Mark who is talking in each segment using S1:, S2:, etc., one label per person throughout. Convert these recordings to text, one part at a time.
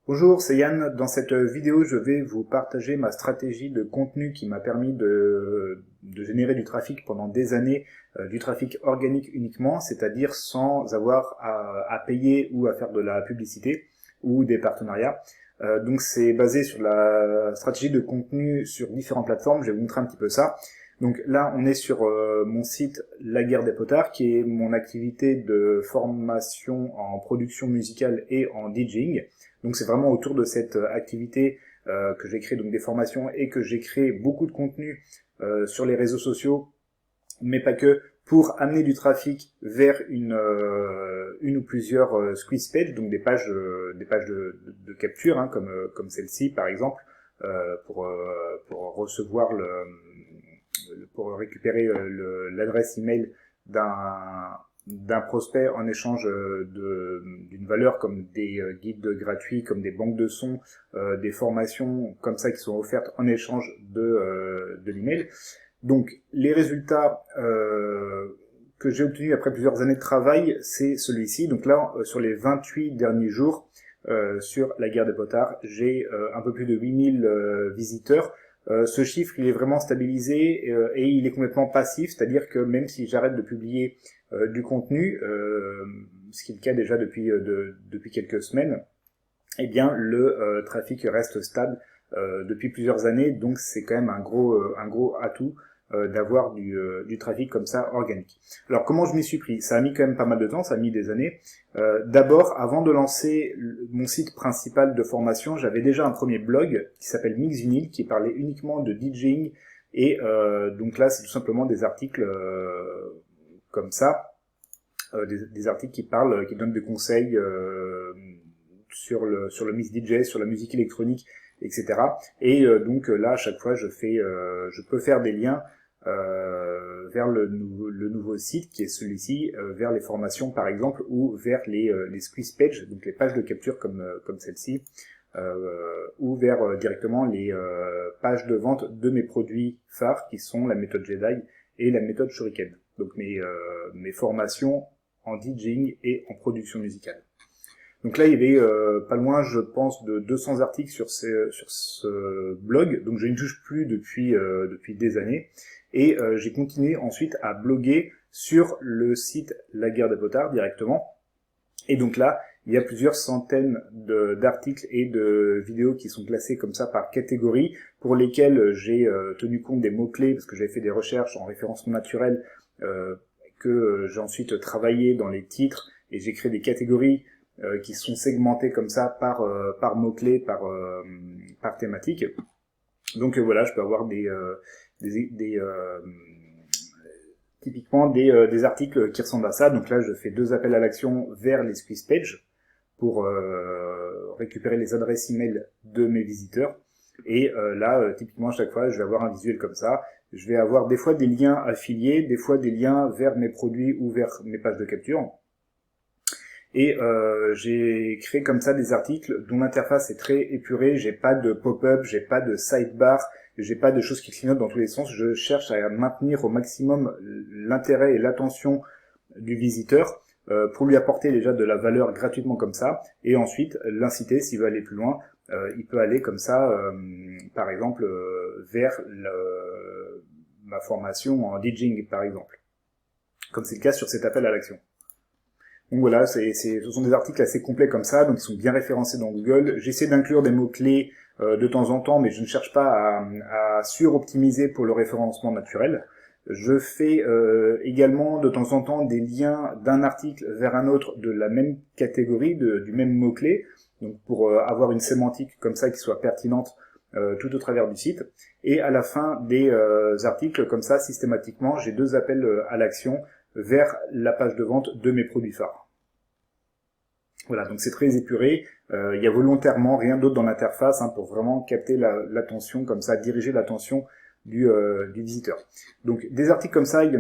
S1: Bonjour, c'est Yann. Dans cette vidéo, je vais vous partager ma stratégie de contenu qui m'a permis de générer du trafic pendant des années, du trafic organique uniquement, c'est-à-dire sans avoir à payer ou à faire de la publicité ou des partenariats. Donc c'est basé sur la stratégie de contenu sur différentes plateformes. Je vais vous montrer un petit peu ça. Donc là, on est sur mon site La Guerre des Potards, qui est mon activité de formation en production musicale et en DJing. Donc c'est vraiment autour de cette activité que j'ai créé donc des formations et que j'ai créé beaucoup de contenu sur les réseaux sociaux, mais pas que, pour amener du trafic vers une ou plusieurs squeeze pages, donc des pages de capture, hein, comme celle-ci par exemple, pour recevoir pour récupérer l'adresse email d'un prospect en échange d'une valeur, comme des guides gratuits, comme des banques de sons, des formations comme ça qui sont offertes en échange de l'email. Donc les résultats que j'ai obtenus après plusieurs années de travail, c'est celui-ci. Donc là, sur les 28 derniers jours, sur La Guerre des Potards, j'ai un peu plus de 8000 visiteurs. Ce chiffre, il est vraiment stabilisé et il est complètement passif, c'est-à-dire que même si j'arrête de publier du contenu, ce qui est le cas déjà depuis quelques semaines, eh bien le trafic reste stable depuis plusieurs années, donc c'est quand même un gros atout d'avoir du trafic comme ça organique. Alors comment je m'y suis pris? Ça a mis quand même pas mal de temps, ça a mis des années. D'abord, avant de lancer mon site principal de formation, j'avais déjà un premier blog qui s'appelle Mix Vinyl, qui parlait uniquement de DJing, et donc là c'est tout simplement des articles comme ça, des articles qui donnent des conseils sur le mix DJ, sur la musique électronique, etc. Et donc là, à chaque fois, je peux faire des liens vers le nouveau site qui est celui-ci, vers les formations par exemple, ou vers les squeeze pages, donc les pages de capture comme celle-ci, ou vers directement les pages de vente de mes produits phares qui sont la méthode Jedi et la méthode Shuriken. Donc mes formations en DJing et en production musicale. Donc là, il y avait pas loin, je pense, de 200 articles sur ce blog, donc je ne touche plus depuis des années. Et j'ai continué ensuite à bloguer sur le site La Guerre des Potards directement. Et donc là, il y a plusieurs centaines d'articles et de vidéos qui sont classés comme ça par catégorie, pour lesquels j'ai tenu compte des mots-clés, parce que j'avais fait des recherches en référencement naturel, que j'ai ensuite travaillé dans les titres, et j'ai créé des catégories qui sont segmentés comme ça par mots-clés, par thématique. Donc voilà, je peux avoir typiquement des articles qui ressemblent à ça. Donc là, je fais 2 appels à l'action vers les squeeze pages pour récupérer les adresses email de mes visiteurs. Et là, typiquement, à chaque fois, je vais avoir un visuel comme ça. Je vais avoir des fois des liens affiliés, des fois des liens vers mes produits ou vers mes pages de capture. Et j'ai créé comme ça des articles dont l'interface est très épurée, j'ai pas de pop-up, j'ai pas de sidebar, j'ai pas de choses qui clignotent dans tous les sens, je cherche à maintenir au maximum l'intérêt et l'attention du visiteur pour lui apporter déjà de la valeur gratuitement comme ça, et ensuite l'inciter, s'il veut aller plus loin, il peut aller comme ça, par exemple, vers ma formation en DJing par exemple, comme c'est le cas sur cet appel à l'action. Donc voilà, ce sont des articles assez complets comme ça, donc ils sont bien référencés dans Google. J'essaie d'inclure des mots-clés de temps en temps, mais je ne cherche pas à suroptimiser pour le référencement naturel. Je fais également de temps en temps des liens d'un article vers un autre de la même catégorie, du même mot-clé, donc pour avoir une sémantique comme ça qui soit pertinente tout au travers du site. Et à la fin des articles comme ça, systématiquement, j'ai 2 appels à l'action vers la page de vente de mes produits phares. Voilà, donc c'est très épuré, il y a volontairement rien d'autre dans l'interface pour vraiment capter l'attention, comme ça, diriger l'attention du visiteur. Donc des articles comme ça, il y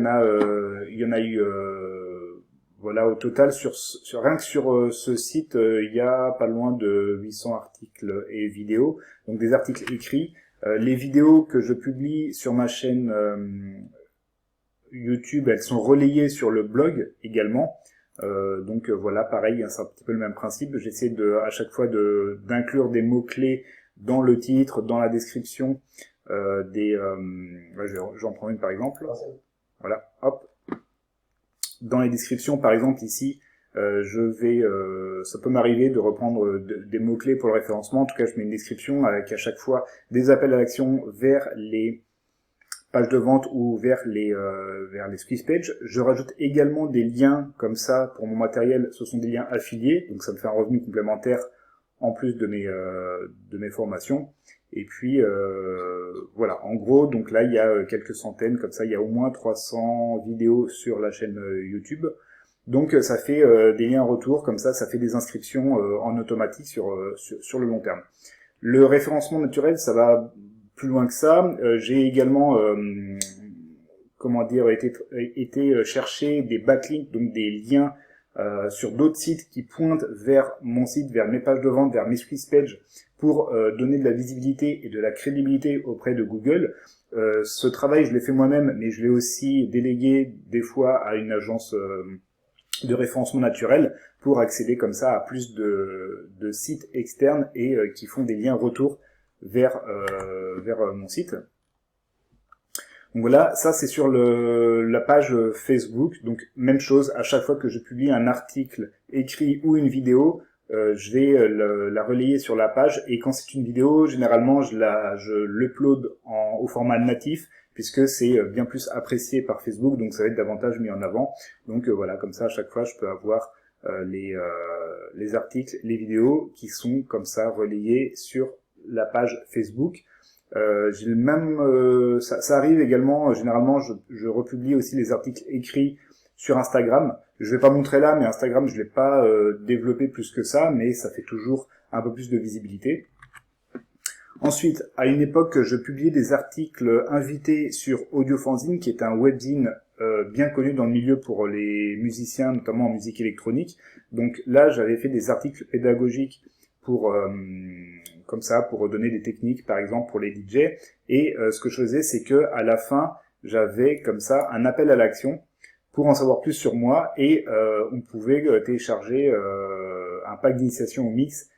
S1: en a eu, voilà, au total, rien que sur ce site, il y a pas loin de 800 articles et vidéos, donc des articles écrits. Les vidéos que je publie sur ma chaîne YouTube, elles sont relayées sur le blog également. Donc voilà, pareil, c'est un petit peu le même principe. J'essaie à chaque fois d'inclure des mots-clés dans le titre, dans la description, j'en prends une par exemple. Voilà, hop. Dans les descriptions, par exemple ici, ça peut m'arriver de reprendre des mots-clés pour le référencement. En tout cas, je mets une description avec à chaque fois des appels à l'action vers les pages de vente ou vers les squeeze pages. Je rajoute également des liens comme ça pour mon matériel. Ce sont des liens affiliés, donc ça me fait un revenu complémentaire en plus de mes formations. Et puis voilà, en gros, donc là il y a quelques centaines, comme ça il y a au moins 300 vidéos sur la chaîne YouTube. Donc ça fait des liens retour, comme ça fait des inscriptions en automatique sur le long terme. Le référencement naturel, ça va plus loin que ça. J'ai également été chercher des backlinks, donc des liens sur d'autres sites qui pointent vers mon site, vers mes pages de vente, vers mes squeeze pages, pour donner de la visibilité et de la crédibilité auprès de Google. Ce travail, je l'ai fait moi-même, mais je l'ai aussi délégué des fois à une agence de référencement naturel pour accéder comme ça à plus de sites externes et qui font des liens retour vers mon site. Donc voilà, ça c'est sur la page Facebook. Donc même chose, à chaque fois que je publie un article écrit ou une vidéo, je vais la relayer sur la page, et quand c'est une vidéo, généralement je l'upload au format natif, puisque c'est bien plus apprécié par Facebook, donc ça va être davantage mis en avant. Donc voilà, comme ça à chaque fois je peux avoir les articles, les vidéos qui sont comme ça relayés sur la page Facebook. J'ai même ça arrive également, généralement je republie aussi les articles écrits sur Instagram. Je vais pas montrer là, mais Instagram je l'ai pas développé plus que ça, mais ça fait toujours un peu plus de visibilité. Ensuite, à une époque, je publiais des articles invités sur Audiofanzine, qui est un webzine bien connu dans le milieu pour les musiciens, notamment en musique électronique. Donc là, j'avais fait des articles pédagogiques comme ça, pour donner des techniques, par exemple, pour les DJ. Et ce que je faisais, c'est que à la fin, j'avais comme ça un appel à l'action pour en savoir plus sur moi, et on pouvait télécharger un pack d'initiation au mix.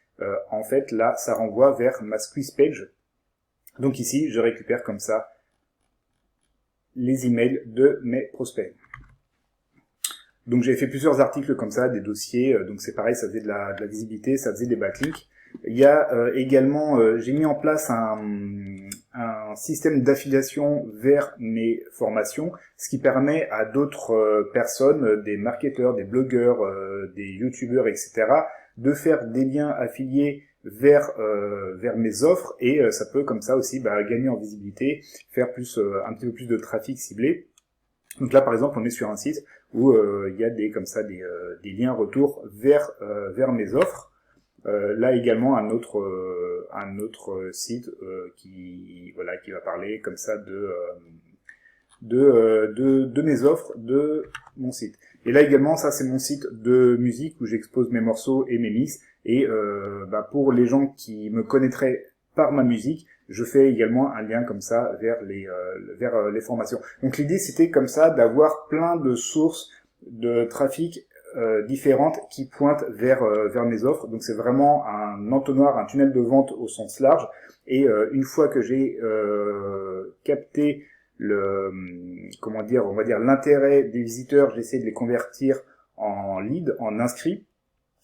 S1: En fait, là, ça renvoie vers ma squeeze page. Donc ici, je récupère comme ça les emails de mes prospects. Donc j'ai fait plusieurs articles comme ça, des dossiers, donc c'est pareil, ça faisait de la visibilité, ça faisait des backlinks. Il y a également, j'ai mis en place un système d'affiliation vers mes formations, ce qui permet à d'autres personnes, des marketeurs, des blogueurs, des youtubeurs, etc., de faire des liens affiliés vers mes offres, et ça peut comme ça aussi gagner en visibilité, faire un petit peu plus de trafic ciblé. Donc là par exemple on est sur un site où il y a des liens retour vers mes offres. Là également un autre site qui va parler comme ça de mes offres, de mon site. Et là également, ça c'est mon site de musique où j'expose mes morceaux et mes mix. Et pour les gens qui me connaîtraient par ma musique, je fais également un lien comme ça vers les formations. Donc l'idée c'était comme ça d'avoir plein de sources de trafic différentes qui pointent vers mes offres. Donc c'est vraiment un entonnoir, un tunnel de vente au sens large. Et une fois que j'ai capté l'intérêt des visiteurs, j'essaie de les convertir en leads, en inscrits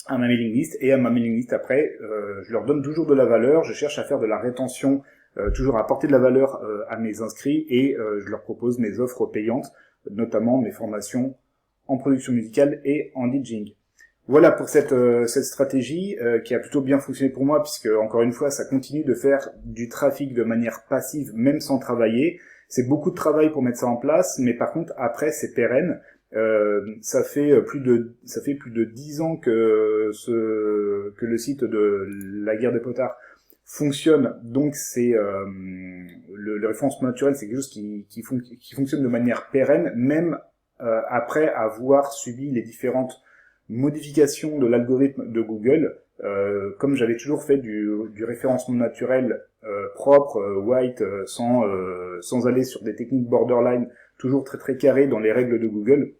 S1: à ma mailing list, et à ma mailing list après, je leur donne toujours de la valeur, je cherche à faire de la rétention, toujours à apporter de la valeur à mes inscrits, et je leur propose mes offres payantes, notamment mes formations en production musicale et en DJing. Voilà pour cette stratégie qui a plutôt bien fonctionné pour moi, puisque encore une fois ça continue de faire du trafic de manière passive même sans travailler. C'est beaucoup de travail pour mettre ça en place, mais par contre après c'est pérenne. Ça fait plus de 10 ans que le site de la guerre des potards fonctionne, donc c'est le référencement naturel, c'est quelque chose qui fonctionne de manière pérenne, même après avoir subi les différentes modifications de l'algorithme de Google. Comme j'avais toujours fait du référencement naturel propre, white, sans aller sur des techniques borderline, toujours très très carrées dans les règles de Google,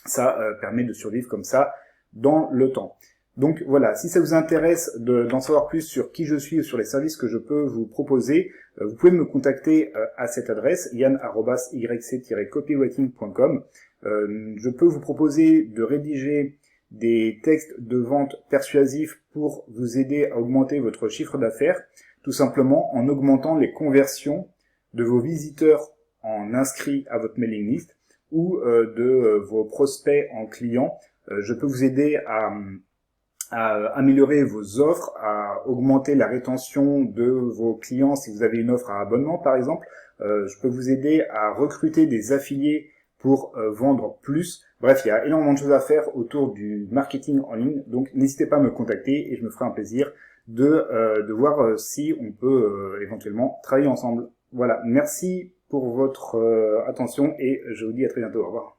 S1: Ça permet de survivre comme ça dans le temps. Donc voilà, si ça vous intéresse d'en savoir plus sur qui je suis ou sur les services que je peux vous proposer, vous pouvez me contacter à cette adresse, yann@yc-copywriting.com. Je peux vous proposer de rédiger des textes de vente persuasifs pour vous aider à augmenter votre chiffre d'affaires, tout simplement en augmentant les conversions de vos visiteurs en inscrits à votre mailing list ou de vos prospects en clients. Je peux vous aider à améliorer vos offres, à augmenter la rétention de vos clients si vous avez une offre à abonnement par exemple. Je peux vous aider à recruter des affiliés pour vendre plus. Bref, il y a énormément de choses à faire autour du marketing en ligne, donc n'hésitez pas à me contacter et je me ferai un plaisir de voir si on peut éventuellement travailler ensemble. Voilà, merci pour votre attention et je vous dis à très bientôt. Au revoir.